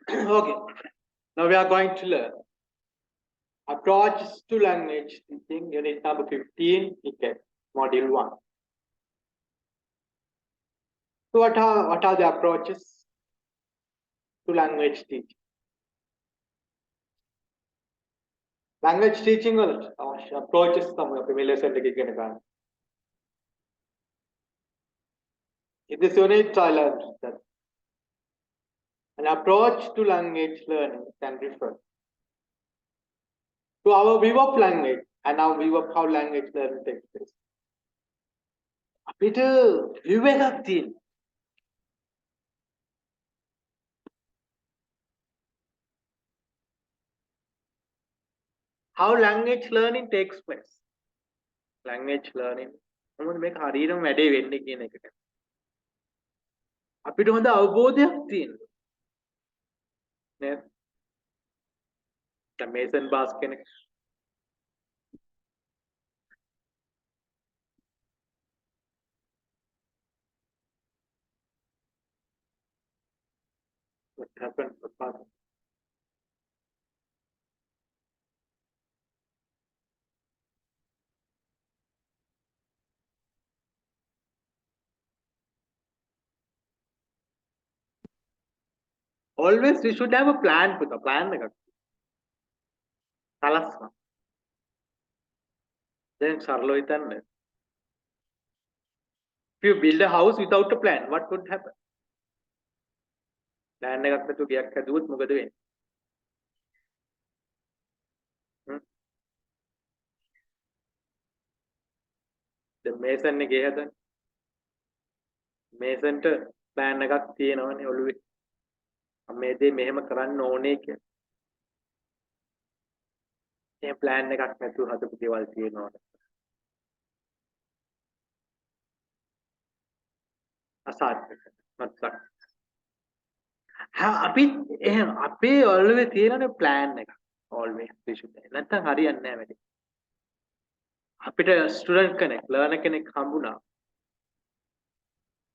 Okay. Now we are going to learn approaches to language teaching, unit number 15, okay, module 1. So what are the approaches to language teaching? Language teaching approaches in this unit I learned that an approach to language learning can refer to our view of language and our view of how language learning takes place. අපිට view එකක් තියෙනවා. How language learning takes place. Language learning මොකද මේක හරියටම වැඩේ වෙන්නේ කියන එකට. අපිට හොඳ අවබෝධයක් තියෙනවා. නේද? දැන් මේසන් බාස් කෙනෙක් what happened to Bas? Always we should have a plan for the plan එකක්. සලස්වා. දැන් සරලව හිතන්න. If you build a house without a plan, what would happen? Plan එකක් නැතුව ගයක් හදුවොත් මොකද වෙන්නේ? දැන් මේසන් එකේ හදන්න. මේසන්ට plan එකක් තියෙනවනේ ඔළුවේ. මේ දේ මෙහෙම කරන්න ඕනේ කියලා. මේ plan එකක් නැතුව හදපු දේවල් තියෙනවා. අසාර්ථක. නැත්නම් අපි එහෙම අපේ ඔළුවේ තියෙනනේ plan එක. always we should. නැත්නම් හරියන්නේ නැහැ වැඩි. අපිට ස්ටුඩන්ට් කෙනෙක් ලර්නර් කෙනෙක් හම්බුණා.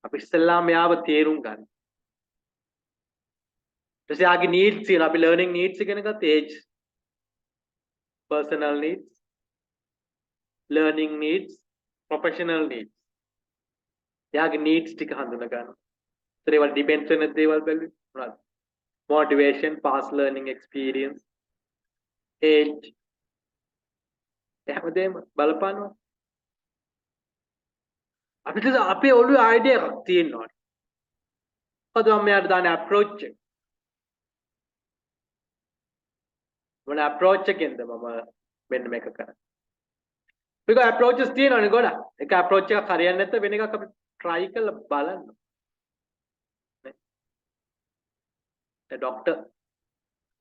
අපි ඉස්සෙල්ලාම යාව තේරුම් ගන්න. ඊට ආගේ needs තියෙනවා. අපි learning needs ඉගෙන ගත්ත age, personal needs, learning needs, professional needs. යාගේ needs ටික හඳුනා ගන්න. ඒතර ඒවා depends වෙන දේවල් බැලුවේ මොනවද? Motivation, past learning experience, age. එහෙමදේම බලපානවා. අපිට අපේ ඔළුවේ idea එකක් තියෙනවා. මොකද මම මෙයාට දාන්නේ approach එක. මොන approach එකෙන්ද මම මෙන්න මේක කරන්නේ. මේක approaches තියෙනවනේ ගොඩක්. එක approach එකක් හරියන්නේ නැත්නම් වෙන එකක් අපි try කරලා බලන්න. නේ? ඒ ડોක්ටර්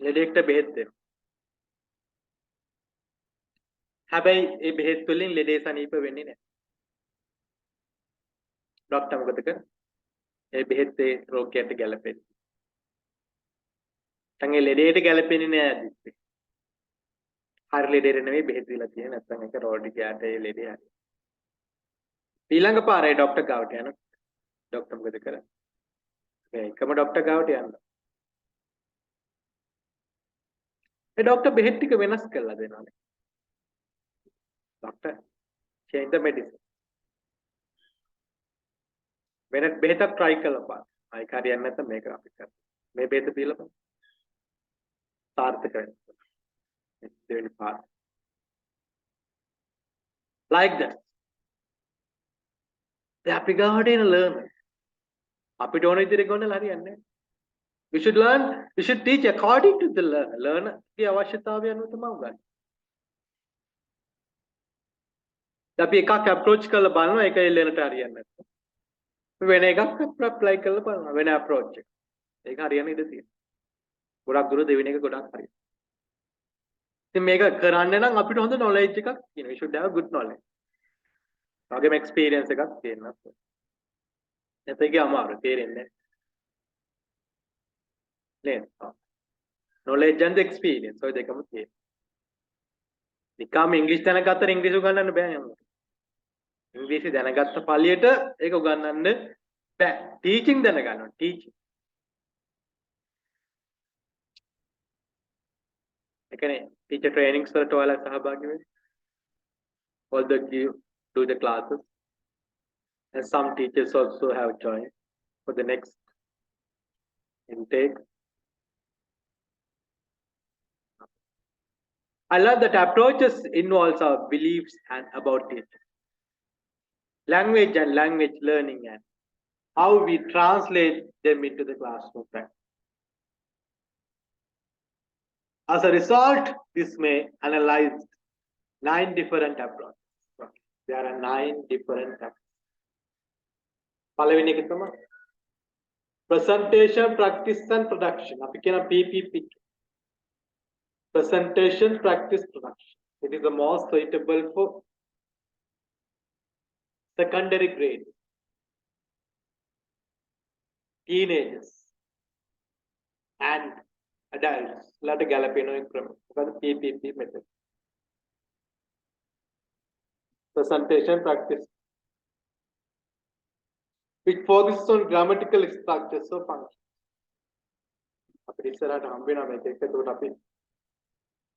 ලෙඩෙක්ට බෙහෙත් දෙනවා. හැබැයි ඒ බෙහෙත් වලින් ලෙඩේ සනීප වෙන්නේ නැහැ. ડોක්ටර් මොකද කරන්නේ? ඒ බෙහෙත් ඒ රෝගියාට ගැලපෙන්නේ. තංගේ ලෙඩේට ගැලපෙන්නේ නැහැ දිත්තේ. හරි ලෙඩේට නෙවෙයි බෙහෙත් දීලා තියෙන්නේ නැත්නම් ඒක රෝගියාට ඒ ලෙඩේ හරි. ඊළඟ පාරේ ડોක්ටර් ගාවට යනවා. ડોක්ටර් මොකද කරන්නේ? මේ එකම ડોක්ටර් ගාවට යනවා. ඒ ડોක්ටර් බෙහෙත් ටික වෙනස් කරලා දෙනවානේ. Doctor, change the medicine. When it better try කරලා බලන්න. ආයි හරියන්නේ නැත්නම් මේක අපි කරමු. මේ බෙහෙත දීලා බලන්න. සාර්ථක වෙනවා. දෙවෙනි පාර. Like that. දැන් අපි ගාවට එන learner. අපිට ඕන විදිහට ගොන්නලා හරියන්නේ නැහැ. We should learn, we should teach according to the learner. ගේ අවශ්‍යතාවය අනුව තමයි උගන්වන්නේ. අපි එකක් approach කරලා බලනවා ඒක එල්ලෙනට හරියන්නේ නැත්නම් වෙන එකක් apply කරලා බලනවා වෙන approach එක. ඒක හරියන්නේ ඉඳ තියෙනවා. ගොඩක් දුර දෙවෙනි එක ගොඩක් හරියි. ඉතින් මේක කරන්න නම් අපිට හොඳ knowledge එකක් තියෙනවා. We should have good knowledge. වගේම experience එකක් තියෙන්න ඕනේ. නැත්නම් ඒක අමාරු තේරෙන්නේ නැහැ. නේද? knowledge and experience ඔය දෙකම තියෙනවා. නිකම් ඉංග්‍රීසි දැනගත්තට ඉංග්‍රීසි උගන්වන්න බෑ යන්න. ඉංග්‍රීසි දැනගත්ත පළියට ඒක උගන්වන්න බෑ. ටීචින් දැනගන්න ඕනේ. ටීචින්. ඒ කියන්නේ teacher trainings වලට ඔයාලා සහභාගී වෙන්න. Although you do the classes, and some teachers also have joined for the next intake. I love that approaches involves our beliefs and about it. Language and language learning and how we translate them into the classroom practice. As a result, this may analyze 9 different approaches. Okay. There are 9 different approaches. පළවෙනි එක තමයි presentation, practice and production. අපි කියන PPP. Presentation, practice, production. It is the most suitable for secondary grade, teenagers, and adults. Let Galapino increment. Because PPP method. Presentation, practice, which focuses on grammatical structures of functions. අපි ඉස්සරහට හම්බ වෙනවා මේක එක්කකට අපි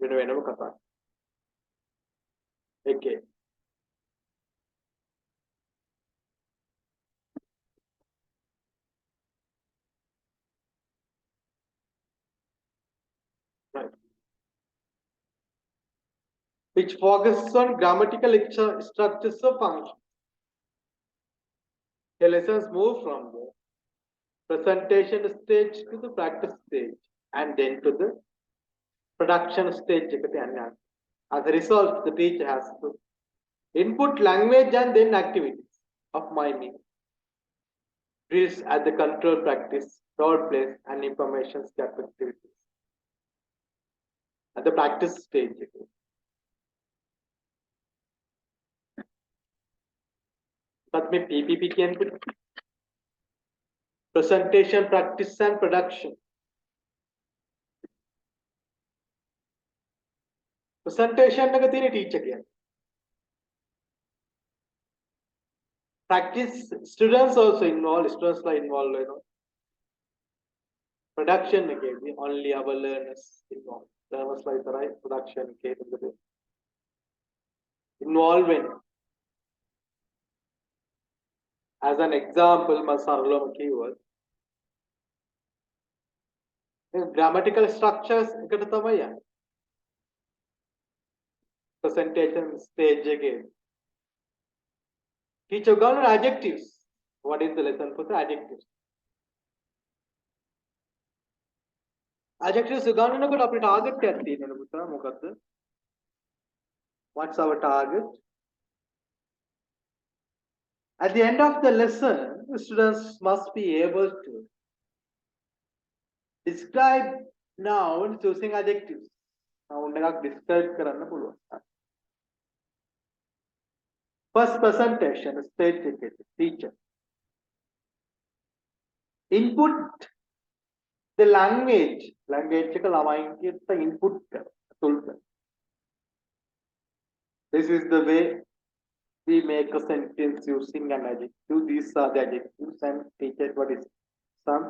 වෙන වෙනම කතා. Okay. Right. Which focuses on grammatical structures of functions. The lessons move from the presentation stage to the practice stage and then to the production stage. As a result, the teacher has to input language and then activities of miming, drills at the control practice, role plays, and information gap activities at the practice stage. But me PPP can put presentation, practice, and production. Presentation එක තියෙන teacher කියන්නේ. Practice students also involved. Students are involved, you know. Production එකේදී only our learners involved. Learners like the production එකේදී involvement. As an example, masarlom keyword. Grammatical structures එකට තමයි යන්නේ. Presentation stage again. Teacher got adjectives. What is the lesson for the adjectives? Adjectives ගන්නකොට අපේ target එකක් තියෙනවා පුතා මොකද්ද? What's our target? At the end of the lesson, the students must be able to describe noun using adjectives. Noun එකක් describe කරන්න පුළුවන්. First presentation, stage teacher. Input the language. Language එක ළමයින් කියත input කර. This is the way we make a sentence using an adjective. These are the adjectives and teacher what is some.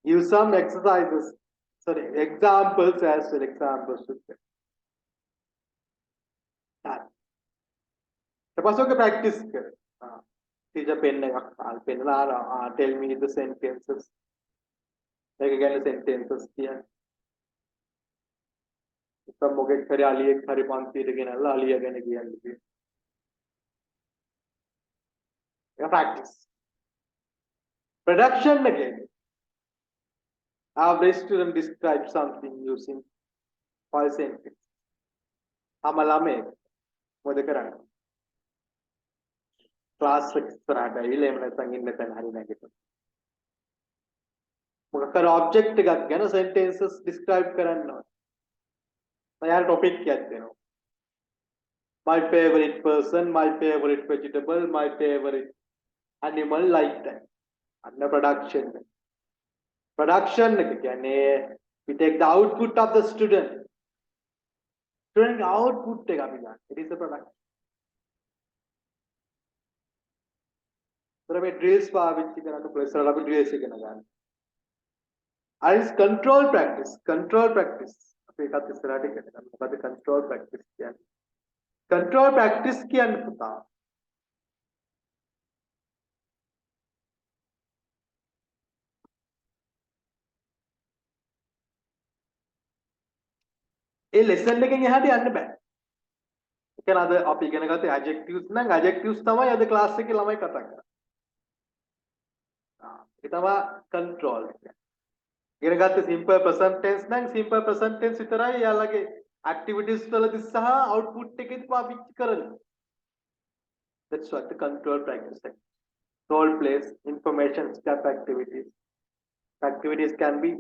Use some exercises. Sorry, examples as well. Examples. Tapos practice kar. Teacher pen tell me the sentences. Like again the sentences here. Some moget khare aliye khare panthi again alla aliya again again. Practice. Production again. Our student describe something using 5 sentences. Amalame. What කරන්නේ? Class ඉස්සරහට ඇවිල්ලා එහෙම නැත්නම් ඉන්න තැන හරි නැගිටිනවා. මොකක් කර object එකක් ගැන sentences describe කරන්න ඕනේ. මම topic එකක් දෙනවා. My favorite person, my favorite vegetable, my favorite animal like that. And the production. Production එක කියන්නේ we take the output of the student. Student output එක අපි ගන්න. It is the production. तर drills පාවිච්චි කරන්න ප්‍රොෆෙසර් අපි drills ඉගෙන ගන්න. And control practice. Control practice. ඒකත් ඉස්සරහට ඉගෙන ගන්න. මොකද control practice කියන්නේ. control practice කියන්නේ පුතා. ඒ lesson එකෙන් එහාට යන්න බෑ. ඒ කියන්නේ අද අපි ඉගෙන ගත්තේ adjectives නම් adjectives තමයි අද class එකේ ළමයි කතා කරන්නේ. ඒ තමයි control කියන්නේ. ඉගෙන ගත්තේ simple present tense නම් simple present tense විතරයි යාළුවගේ activities වලදී සහ output එකේදී පාවිච්චි කරන්නේ. That's what the control practice is. Role plays, information step activities. Activities can be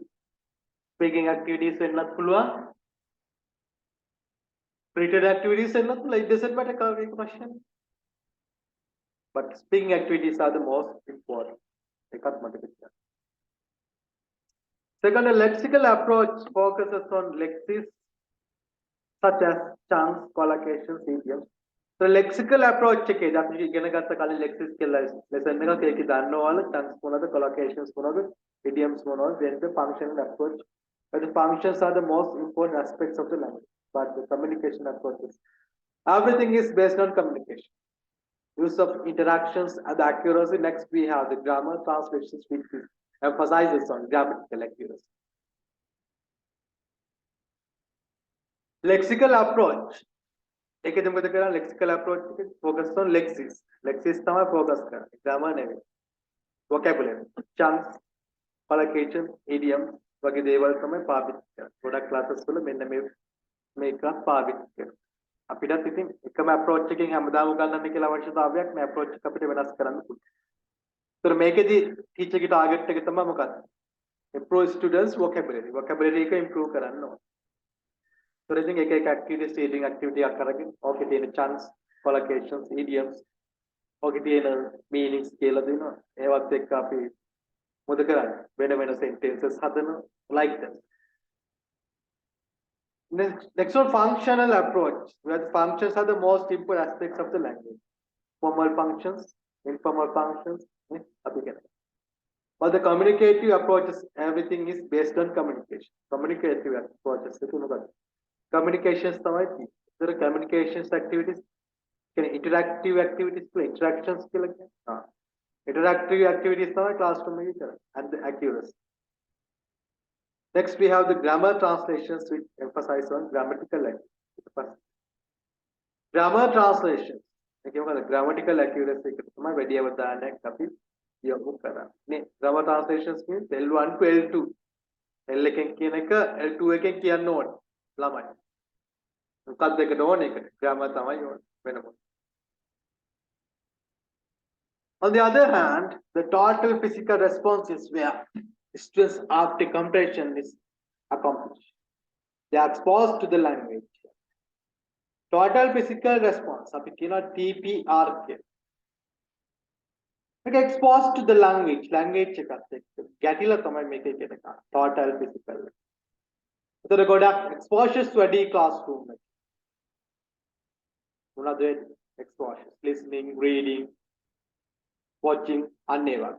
speaking activities වෙන්නත් පුළුවන්. Written activities වෙන්නත් පුළුවන්. It doesn't matter කවුරු question. But speaking activities are the most important. එකක් මතක තියාගන්න. Second, a lexical approach focuses on lexis such as chunks, collocations, idioms. So lexical approach එකේදී අපි ඉගෙන ගත්ත කලින් lexis කියලා lesson එකක් ඒකේ දන්නවල chunks මොනවද, collocations මොනවද, idioms මොනවද, then the functional approach. But the functions are the most important aspects of the language. But the communication approaches, everything is based on communication. Use of interactions and the accuracy. Next, we have the grammar translations, which emphasizes on grammatical accuracy. Lexical approach. එකෙදි මොකද කරන්නේ? Lexical approach එක focus on lexis. Lexis තමයි focus කරන්නේ. Grammar නෙවෙයි. Vocabulary, chunks, collocation, idioms වගේ දේවල් තමයි පාවිච්චි කරන්නේ. ගොඩක් classes වල මෙන්න මේක පාවිච්චි කරනවා. අපිටත් ඉතින් එකම approach එකකින් හැමදාම උගන්වන්න කියලා අවශ්‍යතාවයක් නෑ. approach එක අපිට වෙනස් කරන්න පුළුවන්. ඒතර මේකෙදි teacher ගේ target එක තමයි මොකක්ද? improve students vocabulary. vocabulary එක improve කරන්න ඕන. ඒතර ඉතින් එක activities reading activity එකක් කරගෙන ඕකේ තියෙන chunks, collocations, idioms ඕකේ තියෙන meanings කියලා දෙනවා. ඒවත් එක්ක අපි මොකද කරන්නේ? වෙන sentences හදනවා like that. Next one, functional approach, where the functions are the most important aspects of the language. Formal functions, informal functions, but the communicative approaches, everything is based on communication. Communicative approaches, communications, there are communications activities, interactive activities, interactions, interactive activities, classroom, and the accuracy. Next, we have the grammar translations, which emphasize on grammatical accuracy. Grammar translations. Grammatical accuracy. Grammar translations means L1 to L2. L එකෙන් කියන එක L2 එකෙන් කියන්න ඕනේ ළමයි. මොකක්ද ඒකට ඕනේ ඒකට? grammar තමයි ඕනේ වෙන මොකක්ද. On the other hand, the total physical response is where stress after compression is accomplished. They are exposed to the language. Total physical response, අපි කියනවා TPR කියලා. Like exposed to the language එකත් එක්ක ගැටිලා තමයි මේකේ කියන එක. Total physical. ඒතර ගොඩක් exposures වැඩි classroom එකේ. මොනවද exposures? Listening, reading, watching, and never.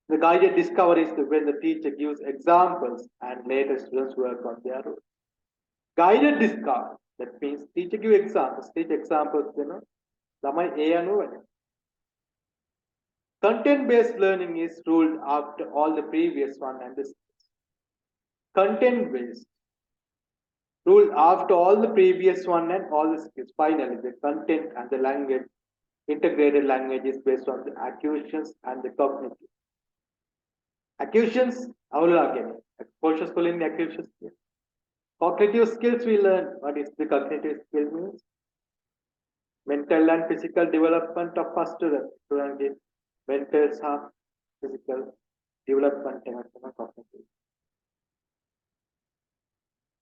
The guided discovery is when the teacher gives examples and later students work on their own. Guided discovery, that means teacher give examples. Teach examples, lamai A anu wena. Content-based learning is ruled after all the previous one and this. Content-based ruled after all the previous one and all the skills. Finally, the content and the language, integrated language is based on the acquisitions and the cognitive. Acquisitions, exposures in the acquisitions. Cognitive skills we learn. What is the cognitive skill means? Mental and physical development of first student. Mental and physical development of cognitive.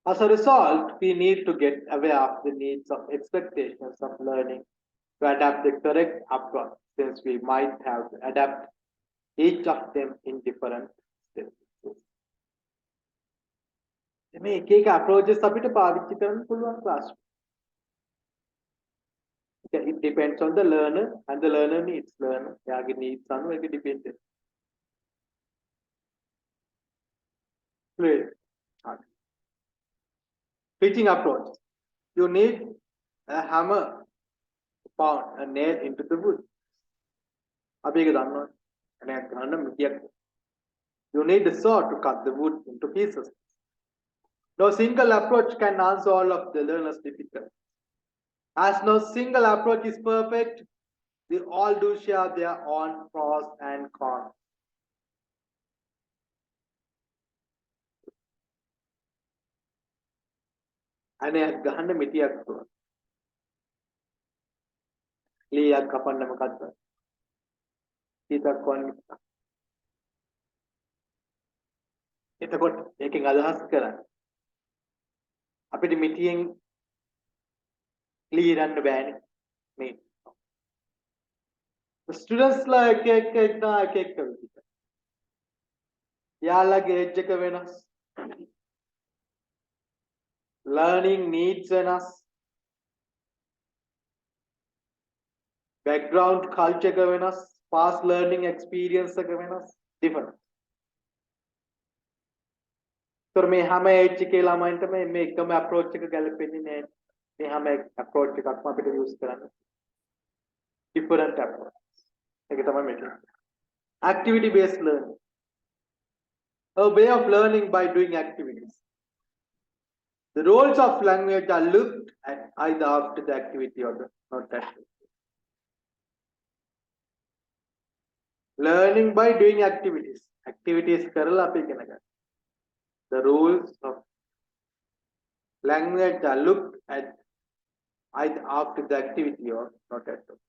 As a result, we need to get aware of the needs of expectations of learning to adapt the correct approach, since we might have to adapt each of them in different stages. මේ එක approaches අපිට පාවිච්චි කරන්න පුළුවන් class. It depends on the learner and the learner needs. Learner යාගේ needs අනුව ඒක depend. Clear. teaching approach. You need a hammer to pound a nail into the wood. අපි ඒක දන්නවා. නැත්නම් ගන්න මිටියක්. You need a saw to cut the wood into pieces. No single approach can answer all of the learner's difficulties. As no single approach is perfect, they all do share their own pros and cons. අනේ ගහන්න මිටියක් තුන. ලීයක් කපන්න මොකද්ද? සීතක් වන්න. එතකොට ඒකෙන් අදහස් කරන්නේ අපිට මිටියෙන් ලීරන්න බෑනේ මේ. ස්ටුඩන්ට්ස් ලා එක විදිහට. යාළුවාගේ ඒජ් එක වෙනස්. learning needs වෙනස්. background culture එක වෙනස්. past learning experience එක වෙනස්. different. तर මේ හැම ඒජ් එකේ ළමයින්ට මේ එකම approach එක ගැලපෙන්නේ නැහැ. මේ හැම approach එකක්ම අපිට use කරන්න. different approach. ඒක තමයි මෙතන. activity based learning. A way of learning by doing activities. The roles of language are looked at either after the activity or not activity. Learning by doing activities. Activities කරලා අපි ඉගෙන ගන්න. The rules of language are looked at either after the activity or not at all.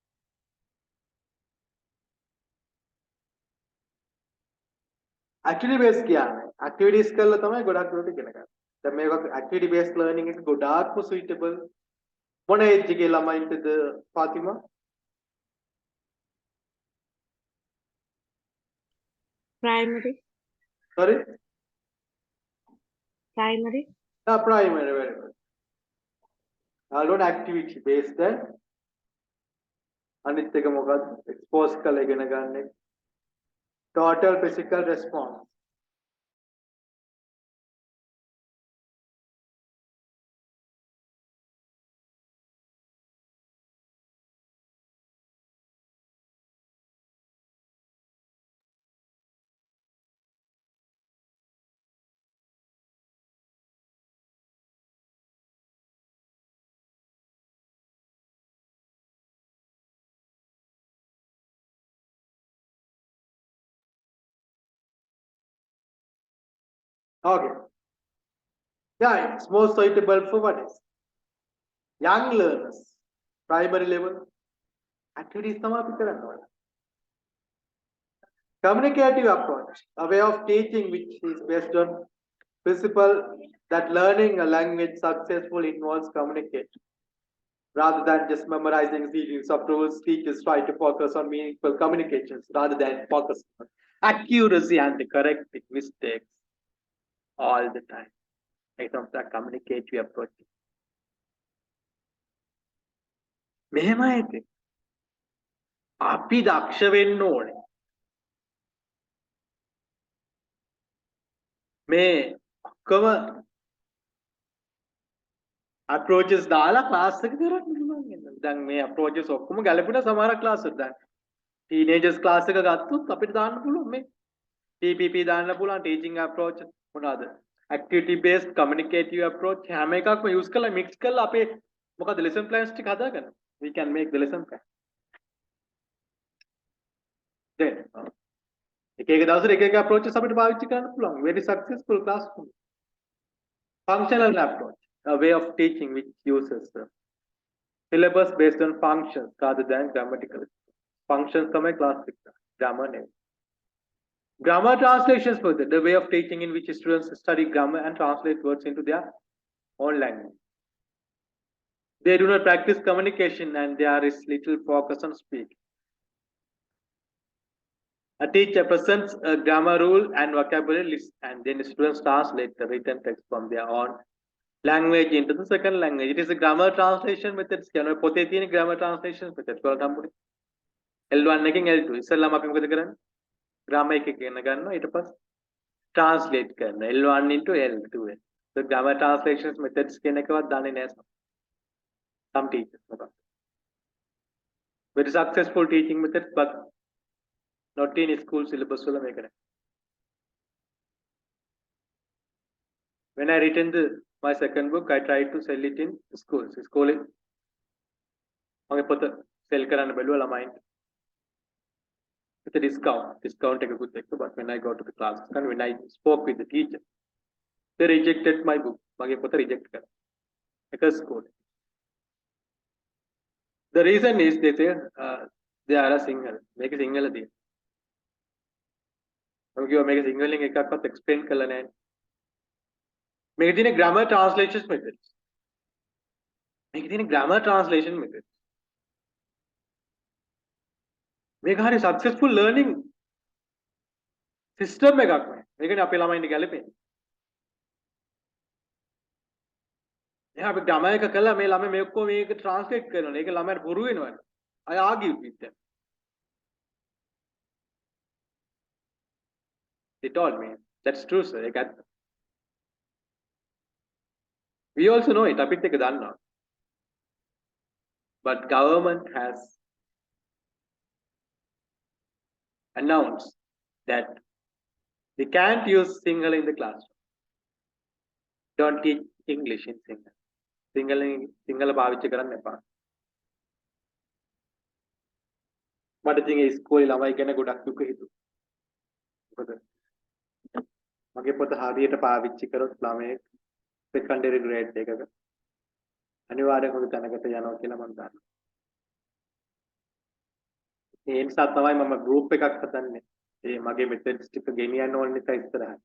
Activity based කියන්නේ activities කරලා තමයි ගොඩක් දුරට ඉගෙන ගන්න. දැන් මේක activity based learning එක ගොඩාක්ම suitable මොන ඒජ් එකේ ළමයින්ටද Fathima? Primary. Sorry? Primary. Primary, very good. Not activity based then. අනිත් එක මොකක්ද? expose කරලා ඉගෙන ගන්න එක. Total physical response. Okay. Yeah, it's more suitable for what is young learners, primary level activities. තමයි අපි කරන්න ඕන. Communicative approach, a way of teaching which is based on principle that learning a language successfully involves communication. Rather than just memorizing series of rules, teachers try to focus on meaningful communications rather than focus on accuracy and correcting mistakes all the time. Example, that communicative approach. මෙහෙමයි අපි දක්ෂ වෙන්න ඕනේ. මේ ඔක්කොම approaches දාලා class එක කරන්න පුළුවන්. දැන් මේ approaches ඔක්කොම ගැලපෙන සමහර class වල දැන් teenagers class එක ගත්තොත් අපිට දාන්න පුළුවන් මේ TPP දාන්න පුළුවන් teaching approach මොනවාද? activity based communicative approach හැම එකක්ම use කරලා mix කරලා අපේ මොකද lesson plans ටික හදාගන්න. We can make the lesson plan. Then එක දවසට එක approaches අපිට පාවිච්චි කරන්න පුළුවන්. Very successful classroom. Functional approach, a way of teaching which uses syllabus based on functions rather than grammatical. Functions තමයි class එක. Grammar name. Grammar translations for the way of teaching in which students study grammar and translate words into their own language. They do not practice communication and there is little focus on speaking. A teacher presents a grammar rule and vocabulary list and then students translate the written text from their own language into the second language. It is a grammar translation method. පොතේ තියෙන grammar translation method වලට හම්බුනේ. L1 එකෙන් L2 ඉස්සෙල්ලාම අපි මොකද කරන්නේ? grammar එක ඉගෙන ගන්නවා ඊට පස්සේ translate කරනවා L1 into L2. the grammar translations methods කියන එකවත් දන්නේ නැහැ some teachers මොකක්ද very successful teaching methods but not in school syllabus වල මේක නැහැ when I written my second book I tried to sell it in schools school මගේ පොත sell කරන්න බැලුවා ළමයින්ට with a discount එකකුත් එක්ක but when I go to the class and when I spoke with the teacher they rejected my book මගේ පොත reject කරා එක school the reason is they say they are a single මේක සිංහල තියෙන මම කිව්වා මේක සිංහලෙන් එකක්වත් explain කරලා නැහැ මේක තියෙන grammar translation methods මේක තියෙන grammar translation methods මේක හරි successful learning system එකක් නේ මේකනේ අපේ ළමයින්ට ගැලපෙන්නේ එහා අපි grammar එක කළා මේ ළමයි මේ ඔක්කොම මේක translate කරනවා ඒක ළමයට බොරු වෙනවා I argue with them they told me that's true sir ඒක ඇත්ත we also know it අපිත් එක දන්නවා but government has announced that they can't use Sinhala in the classroom. Don't teach English in Sinhala. Sinhala පාවිච්චි කරන්න එපා. මට ඉතින් ඒ ඉස්කෝලේ ළමයි ගැන ගොඩක් දුක හිතුවා. මොකද මගේ පොත හරියට පාවිච්චි කරොත් ළමයෙක් secondary grade එකක අනිවාර්යෙන් හොඳ තැනකට යනවා කියලා මම දන්නවා. ඒ නිසා තමයි මම group එකක් හදන්නේ. ඒ මගේ methods ටික ගෙනියන්න ඕන නිසා ඉස්සරහට.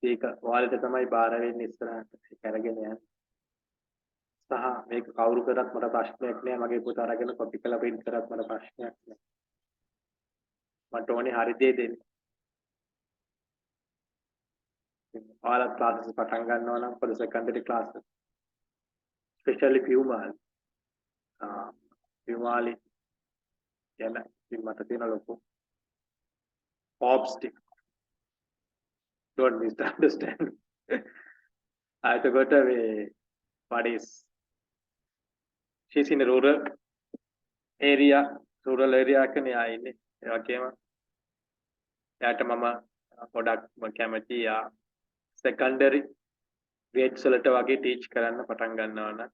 ඒක ඔයාලට තමයි බාර වෙන්නේ ඉස්සරහට. ඒක අරගෙන යන්න. සහ මේක කවුරු කරත් මට ප්‍රශ්නයක් නෑ. මගේ පොත අරගෙන copy කරලා print කරත් මට ප්‍රශ්නයක් නෑ. මට ඕනේ හරි දේ දෙන්න. ඔයාලා classes පටන් ගන්නවා නම් for the secondary classes especially Pumali යන ඉතින් මට තියෙන ලොකු obstacle don't misunderstand I had to go to what is she's in a rural area කනේ ආන්නේ ඒ වගේම එයාට මම ගොඩක් කැමති secondary grades වලට වගේ teach කරන්න පටන් ගන්නවා නම්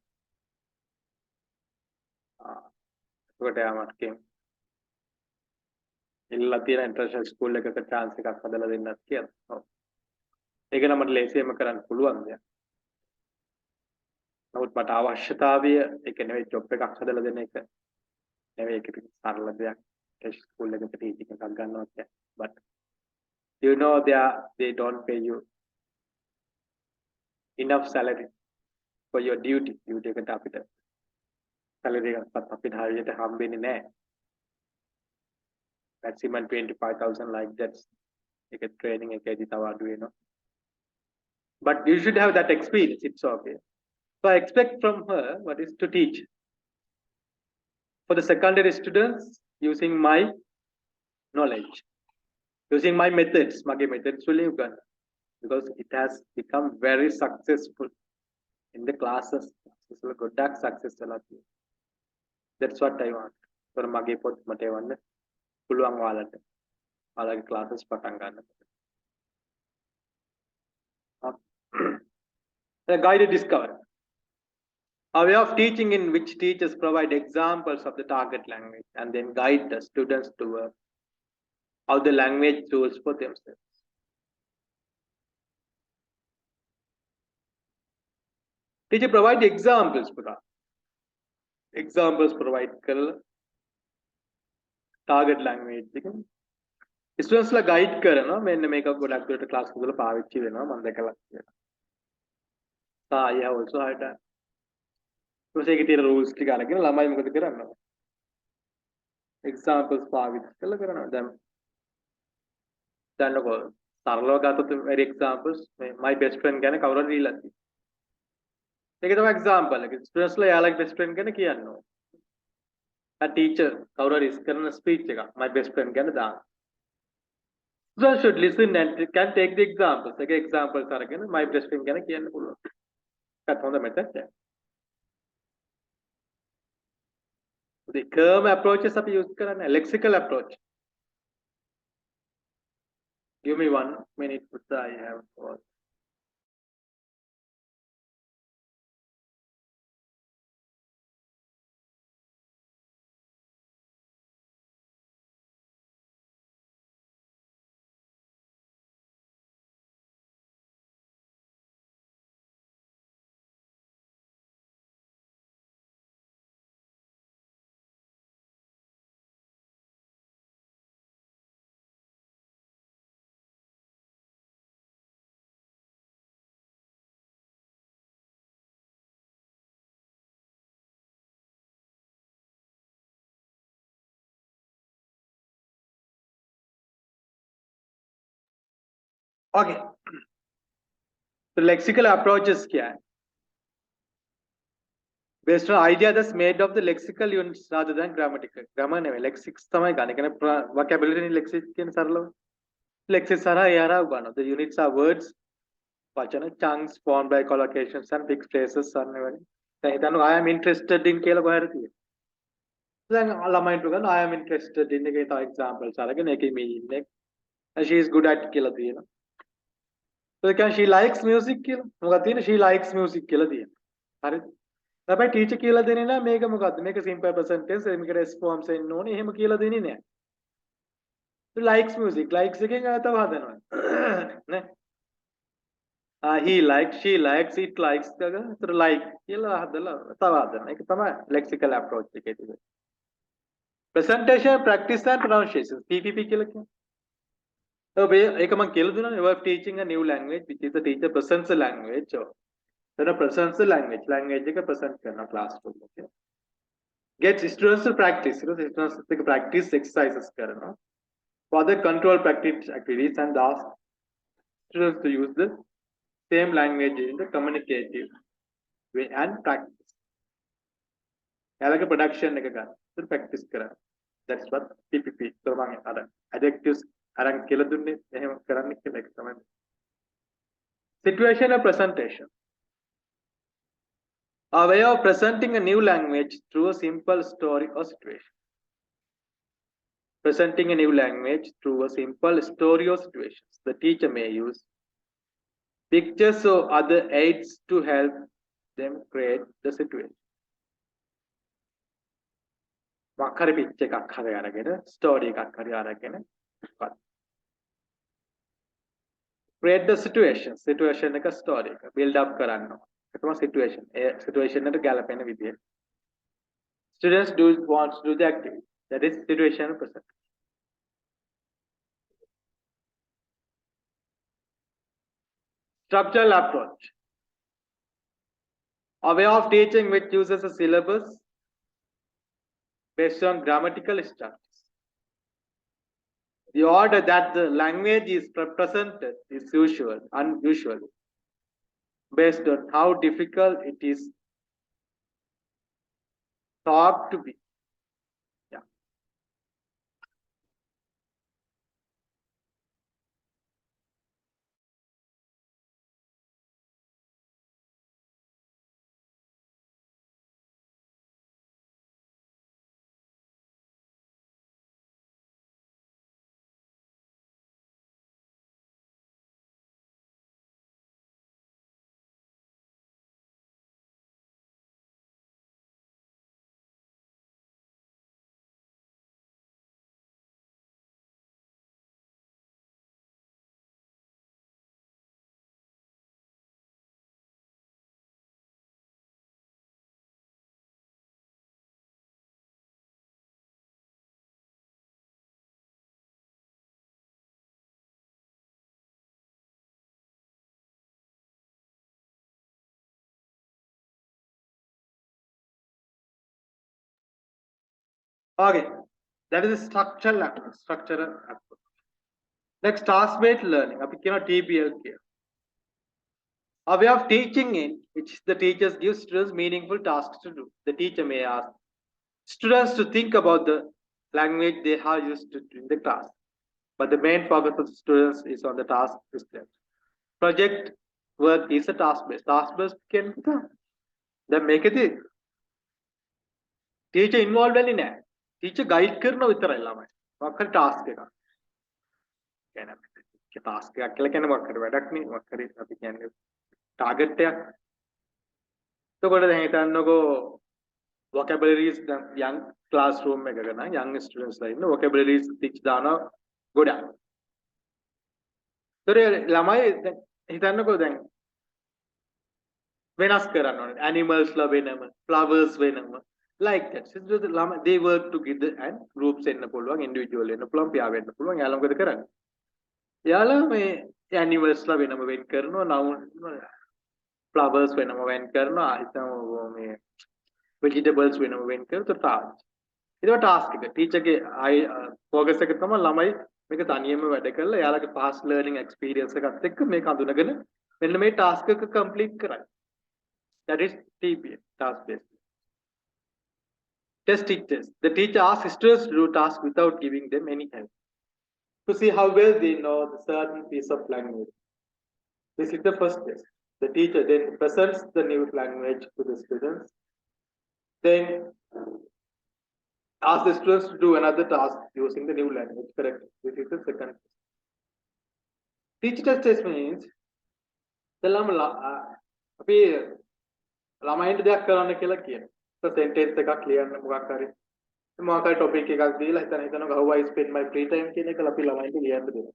ඒකට යාමත් කියන ඉල්ලලා තියෙන ඉන්ටර්නැෂනල් ස්කූල් එකක chance එකක් හදලා දෙන්නත් කියලා. ඔව්. ඒක නම් මට ලේසියෙන්ම කරන්න පුළුවන් දෙයක්. නමුත් මට අවශ්‍යතාවය ඒක නෙවෙයි ජොබ් එකක් හදලා දෙන එක. නෙවෙයි ඒක සරල දෙයක්. ස්කූල් එකක ටීචින් එකක් ගන්නවා කියන්නේ. But you know they don't pay you enough salary for your duty එකට අපිට salary එකක්වත් අපිට හරියට හම්බෙන්නේ නැහැ maximum 25,000 like that එක training එකේදී තව අඩු වෙනවා but you should have that experience it's okay so I expect from her what is to teach for the secondary students using my knowledge using my methods mage methods වලින් උගන්වන්න because it has become very successful in the classes good success that's what I want for mage pot mate ewanna පුළුවන් ඔයාලට ඔයාලගේ classes පටන් ගන්න the guided discovery a way of teaching in which teachers provide examples of the target language and then guide the students to work out the language tools for themselves teacher provide examples provide target language එකෙන් students ලා guide කරනවා මෙන්න මේක ගොඩක් දුරට class වල පාවිච්චි වෙනවා මම දැකලා කියලා. I have also had that. ඒකේ තියෙන rules ටික අරගෙන ළමයි මොකද කරන්නේ? examples පාවිච්චි කරනවා. දැන් ලොකෝ සරලව ගත්තොත් very examples my best friend ගැන කවුරුහරි දීලා තියෙනවා. ඒක තමයි example එක. students ලා යාළුවගේ best friend ගැන කියනවා. a teacher කවුරුහරි කරන speech එක my best friend ගැන දාන්න. Students should listen and can take the examples. Like examples අරගෙන my breastfeeding ගැන කියන්න පුළුවන්. ඒකත් හොඳ method එකක්. The term approaches අපි use කරන්නේ lexical approach. Give me 1 minute Buddha, I have call. Okay. So lexical approaches क्या है? Based on idea that's made of the lexical units rather than grammatical. Grammar නෙවෙයි lexics තමයි ගන්න. කියන්නේ vocabulary නේ lexics කියන සරලව. Lexics හරහා ඒ හරහා උගන්වනවා. The units are words, වචන, chunks formed by collocations and fixed phrases අන්නේවනේ. දැන් හිතන්න I am interested in කියලා කොහේද තියෙන්නේ. දැන් ළමයින්ට උගන්වන I am interested in එකේ තව examples අරගෙන ඒකේ meaning එක and she is good at කියලා තියෙනවා. So can she likes music කියලා. මොකක්ද තියෙන්නේ? She likes music කියලා තියෙනවා. හරිද? හැබැයි ටීචර් කියලා දෙන්නේ නැහැ මේක මොකද්ද? මේක simple present tense මේකට S forms එන්න ඕනේ. එහෙම කියලා දෙන්නේ නැහැ. Likes music. Likes එකෙන් තව හදනවා. නේ? He likes, she likes, it likes කියලා ඒතර like කියලා හදලා තව හදනවා. ඒක තමයි lexical approach එකේ තියෙන්නේ. Presentation, practice and pronunciation. PPP කියලා කියන්නේ. ඒක මම කියලා දුන්නානේ. You are teaching a new language which is the teacher presents the language. Then presents the language එක present කරනවා classroom එකේ. Get students to practice. Students to practice exercises කරනවා. Further control practice activities and ask students to use the same language in the communicative way and practice. එයාලගේ production එක ගන්න. ඒක practice කරන්න. That's what PPP. So මම අර adjectives අරන් කියලා දුන්නේ එහෙම කරන්න කියලා එක තමයි. Situation and presentation. A way of presenting a new language through a simple story or situation. Presenting a new language through a simple story or situations. The teacher may use pictures or other aids to help them create the situation. වක්කර pitch එකක් හරි අරගෙන story එකක් හරි අරගෙන create the situation එක story එක build up කරනවා. ඒක තමයි situation. ඒ situation එකට ගැලපෙන විදිය. Students want to do the activity. That is situation present. Structural approach. A way of teaching which uses a syllabus based on grammatical structures. The order that the language is presented is unusual based on how difficult it is thought to be. Yeah. Okay, that is a structural approach. Next, task-based learning. අපි කියනවා TBL කියලා. A way of teaching in which the teachers give students meaningful tasks to do. The teacher may ask students to think about the language they are used to in the class. but the main focus of the students is on the task system. Project work is a task based. Task based can then make it teacher involved වෙන්නේ නැහැ. Teacher guide කරනවා විතරයි ළමයි. මොකක් හරි task එකක්. කියන්නේ අපිට task එකක් කියලා කියන්නේ මොකක් හරි වැඩක් නේ. මොකක් හරි අපි කියන්නේ target එකක්. එතකොට දැන් හිතන්නකෝ vocabularies දැන් young classroom එකක නම් young students ලා ඉන්න vocabularies teach දානවා ගොඩක්. ඒතර ළමයි දැන් හිතන්නකෝ දැන් වෙනස් කරන්න ඕනේ. Animals ලා වෙනම, flowers වෙනම. Like that. So they work together and groups එන්න පුළුවන්, individual එන්න පුළුවන්, pair වෙන්න පුළුවන්. යාළුවා මොකද කරන්නේ? යාළුවා මේ animals ලා වෙනම වෙන් කරනවා, noun flowers වෙනම වෙන් කරනවා, හිතමු මේ vegetables වෙනම වෙන් කරලා task. ඒක task එක. teacher ගේ focus එක තමයි ළමයි මේක තනියම වැඩ කරලා යාළුවාගේ past learning experience එකත් එක්ක මේක අඳුනගෙන මෙන්න මේ task එක complete කරයි. That is TBA, task based. Test teachers. The teacher asks students to do tasks without giving them any help to see how well they know the certain piece of language. This is the first test. The teacher then presents the new language to the students, then asks the students to do another task using the new language. Correct. This is the second test. Teacher test means අපි ළමයින්ට දෙයක් කරන්න කියලා කියනවා. sentence එකක් ලියන්න මොකක් හරි මොකක් හරි topic එකක් දීලා හිතනවා how I spend my free time කියන එක අපි ළමයින්ට ලියන්න දෙනවා.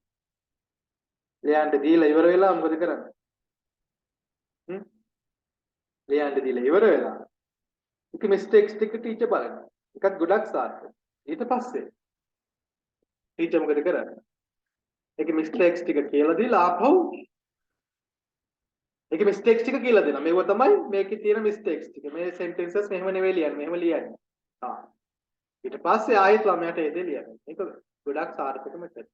ලියන්න දීලා ඉවර වෙලා මොකද කරන්නේ? ලියන්න දීලා ඉවර වෙලා ඒක mistakes ටික ටීචර් බලනවා. එකක් ගොඩක් සාර්ථක. ඊට පස්සේ ටීචර් මොකද කරන්නේ? ඒක mistakes ටික කියලා දීලා ආපහු ඒක mistakes ටික කියලා දෙනවා. මේව තමයි මේකේ තියෙන mistakes ටික. මේ sentences මෙහෙම නෙවෙයි ලියන්නේ. මෙහෙම ලියන්නේ. ඊට පස්සේ ආයෙත් ළමයාට ඒ දේ ලියන්න. ඒක ගොඩක් සාර්ථක method.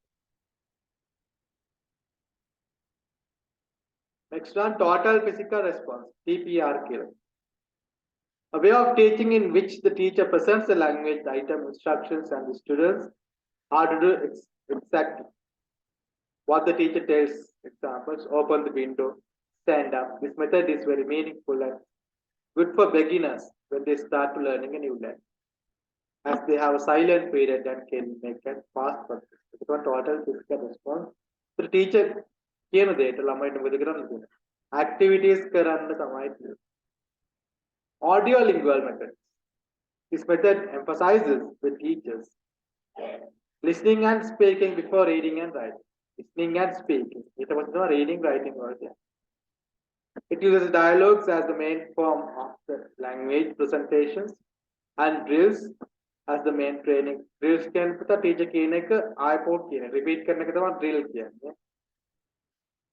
Next one, total physical response, TPR කියලා. A way of teaching in which the teacher presents the language, the item, instructions and the students how to do exactly what the teacher tells. Examples, open the window, stand up. This method is very meaningful and good for beginners when they start to learning a new language, as they have a silent period and can make a fast progress. It's a total physical response. So the teacher කියන දෙයට ළමයින්ට මොකද කරන්න තියෙන්නේ? Activities කරන්න තමයි තියෙන්නේ. Audio lingual method. This method emphasizes the teachers listening and speaking before reading and writing. Listening and speaking. ඊට පස්සේ තමයි reading, writing වලට. It uses dialogues as the main form of the language presentations and drills as the main training. Drills කියන පුතා teacher කියන එක ආයපෝට් කියන. repeat කරන එක තමයි drill කියන්නේ.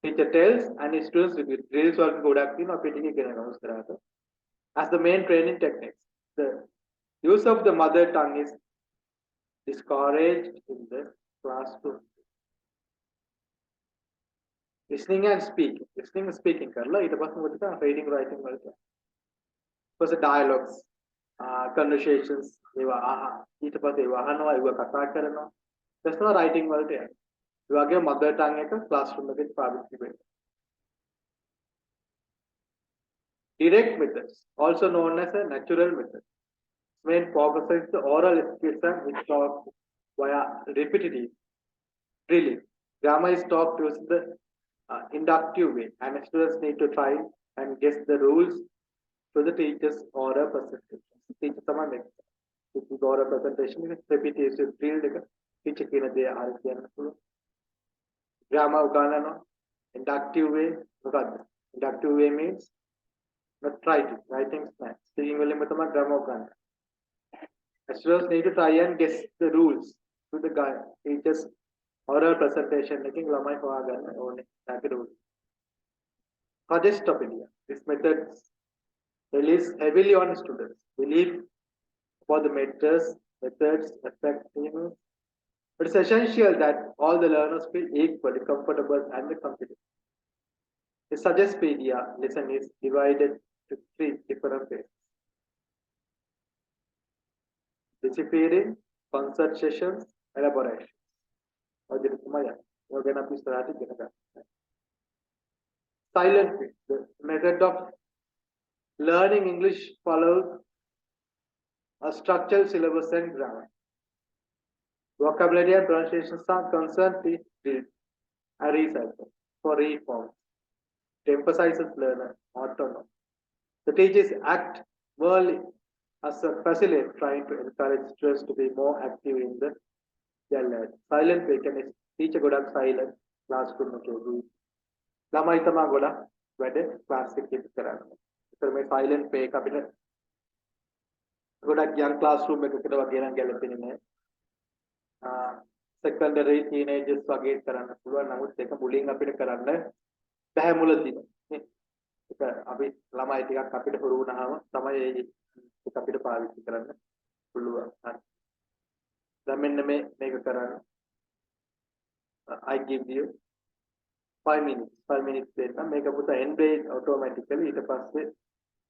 Teacher tells and students repeat. Drills වලට ගොඩක් තියෙනවා අපි ටික ඉගෙන ගමු ඉස්සරහට. As the main training techniques, the use of the mother tongue is discouraged in the classroom. Listening and speaking. Listening and speaking කරලා ඊට පස්සේ මොකද කරන්නේ? reading, writing වලට. first dialogues, conversations ඒවා ඊට පස්සේ ඒවා අහනවා, ඒවා කතා කරනවා. ඊට පස්සේ writing වලට යනවා. ඒ වගේම mother tongue එක classroom එකේ පාවිච්චි වෙනවා. Direct methods, also known as a natural method. Main focus is the oral expression which talk via repetitive drilling. Grammar is taught using the inductive way, and students need to try and guess the rules to the teacher's oral presentation. Teacher someone next. This is oral presentation is repetitive drill. Teacher කියන දේ හරියට කියන්න පුළුවන්. Grammar උගන්වනවා. Inductive way මොකද්ද? Inductive way means not writing. Writing is not. Speaking වලින් තමයි grammar උගන්වන්නේ. Students need to try and guess the rules to the teacher's oral presentation. Making ළමයි හොයාගන්න ඕනේ. That rule. Suggest opinion. This method relies heavily on students. Believe about the methods, effectiveness. But it's essential that all the learners feel equally comfortable and confident. The Suggestpedia lesson is divided to 3 different phases. Deciphering, concert sessions, elaboration. ඔය දෙක තමයි යන්නේ. ඔය ගැන අපි ඉස්සරහට ඉගෙන ගන්නවා. Silent way. The method of learning English follows a structured syllabus and grammar. Vocabulary and pronunciations are constantly drilled and recycled for reform. It emphasizes learner autonomy. The teachers act merely as a facilitator, trying to encourage students to be more active in their learning. Silent way කියන්නේ teacher ගොඩක් silent classroom එකේදී ළමයි තමයි ගොඩක් වැඩ class එකේ කරන්නේ. ඒතර මේ silent way එක අපිට ගොඩක් young classroom එකකට වගේ නම් ගැලපෙන්නේ නැහැ. secondary teenagers වගේ කරන්න පුළුවන්. නමුත් ඒක මුලින් අපිට කරන්න බැහැ මුලදී. ඒක අපි ළමයි ටිකක් අපිට හුරු වුණාම තමයි ඒක අපිට පාවිච්චි කරන්න පුළුවන්. හරි. දැන් මෙන්න මේක කරන්න. I give you 5 minutes. 5 minutes දෙන්න. මේක පුතා end page automatically ඊට පස්සේ